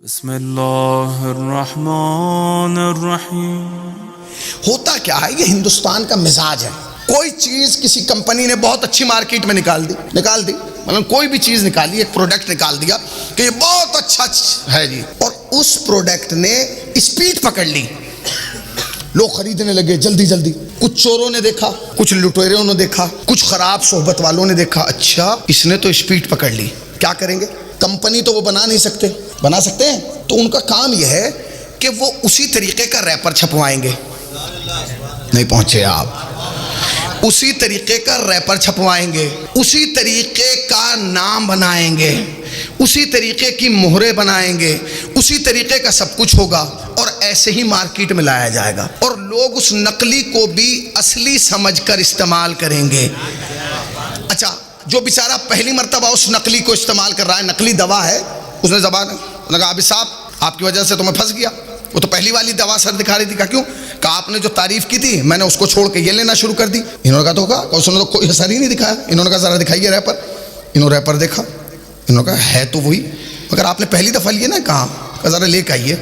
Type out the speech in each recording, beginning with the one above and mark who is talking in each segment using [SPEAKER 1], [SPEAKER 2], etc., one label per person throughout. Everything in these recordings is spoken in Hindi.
[SPEAKER 1] बिस्मिल्लाहिर्रहमानिर्रहीम।
[SPEAKER 2] होता क्या है, ये हिंदुस्तान का मिजाज है। कोई चीज किसी कंपनी ने बहुत अच्छी मार्केट में निकाल दी मतलब कोई भी चीज निकाली, एक प्रोडक्ट निकाल दिया कि ये बहुत अच्छा है जी, और उस प्रोडक्ट ने स्पीड पकड़ ली, लोग खरीदने लगे जल्दी जल्दी। कुछ चोरों ने देखा, कुछ लुटेरों ने देखा, कुछ खराब सोहबत वालों ने देखा, अच्छा इसने तो स्पीड पकड़ ली, क्या करेंगे? कंपनी तो वो बना नहीं सकते, बना सकते हैं? तो उनका काम यह है कि वो उसी तरीके का रैपर छपवाएंगे। नहीं पहुंचे आप? उसी तरीके का रैपर छपवाएंगे, उसी तरीके का नाम बनाएंगे, उसी तरीके की मोहरे बनाएंगे, उसी तरीके का सब कुछ होगा, और ऐसे ही मार्केट में लाया जाएगा, और लोग उस नकली को भी असली समझकर इस्तेमाल करेंगे। अच्छा, जो बेचारा पहली मर्तबा उस नकली को इस्तेमाल कर रहा है, नकली दवा है, उसने जबान लगा, अभी साहब आपकी वजह से तो मैं फंस गया, वो तो पहली वाली दवा सर दिखा रही थी। क्यों? कहा आपने जो तारीफ की थी मैंने उसको छोड़ के ये लेना शुरू कर दी। इन्होंने कहा तो होगा, उसने तो कोई असर ही नहीं दिखाया। इन्होंने कहा जरा दिखाइए रैपर, इन्होंने रैपर देखा, इन्होंने कहा है तो वही, मगर आपने पहली दफा लिए ना, कहा जरा लेकर आइए।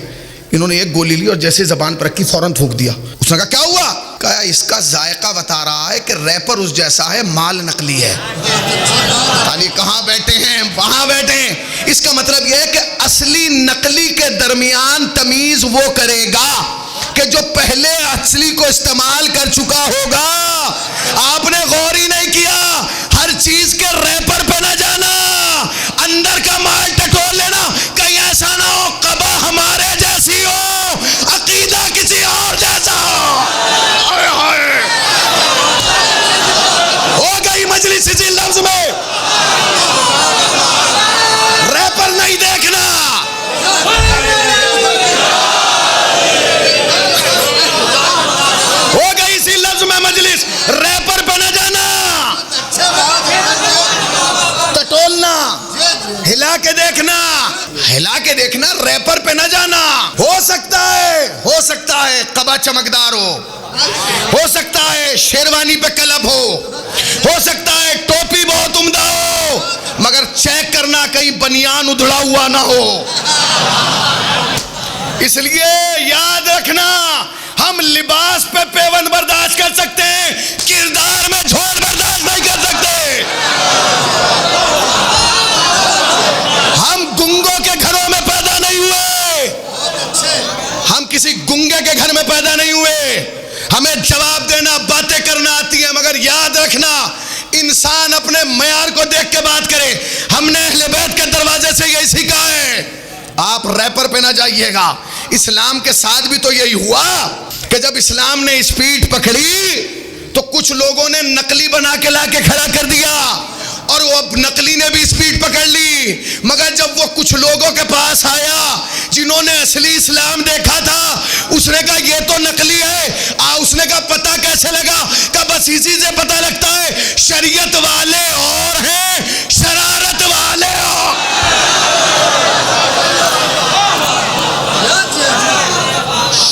[SPEAKER 2] इन्होंने एक गोली ली और जैसे जबान पर रखी फौरन थूक दिया। उसने कहा क्या हुआ? कहा इसका जायका बता रहा है कि रैपर उस जैसा है, माल नकली है। ताली कहाँ बैठे हैं? वहां बैठे हैं। इसका मतलब यह है कि असली नकली के दरमियान तमीज वो करेगा कि जो पहले असली को इस्तेमाल कर चुका होगा। आपने गौर ही नहीं किया, हर चीज के रैपर पे ना जाना, अंदर का माल टटोल लेना, कहीं ऐसा ना हो कबा हमारे जैसी हो, अकीदा किसी और जैसा हो। हो गई मजलिस इसी लफ्ज में, रैपर नहीं देखना। हो गई इसी लफ्ज में मजलिस, रैपर पे न जाना, टटोलना, हिला के देखना, हिला के देखना, रैपर पे न जाना। हो सकता है कबा चमकदार हो सकता है शेरवानी पे कलब हो सकता है टोपी बहुत उम्दा हो, मगर चेक करना कहीं बनियान उधड़ा हुआ ना हो। इसलिए याद रखना, हम लिबास पे पेवन बर्दाश्त कर सकते हैं, किरदार में झोल बर्दाश्त नहीं कर सकते। हम गुंगों के घरों में पैदा नहीं हुए, हम किसी गुंगे के घर में पैदा नहीं हुए। हमें जवाब देना, बातें करना आती है, मगर याद रखना इंसान अपने मयार को देख के बात करे। हमने अहले बैत के दरवाजे से यही सीखा है, आप रैपर पे ना जाइएगा। इस्लाम के साथ भी तो यही हुआ कि जब इस्लाम ने स्पीड पकड़ी तो कुछ लोगों ने नकली बना के ला के खड़ा कर दिया, और वो अब नकली ने भी स्पीड पकड़ ली। मगर जब वो कुछ लोगों के पास आया जिन्होंने असली इस्लाम देखा था, उसने कहा ये तो नकली है। उसने कहा पता कैसे लगा? कहा बस इसी से पता लगता है, शरीयत वाले और हैं, शरारत वाले और।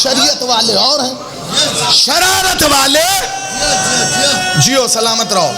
[SPEAKER 2] शरीयत वाले और हैं, शरारत वाले। जियो सलामत रहो।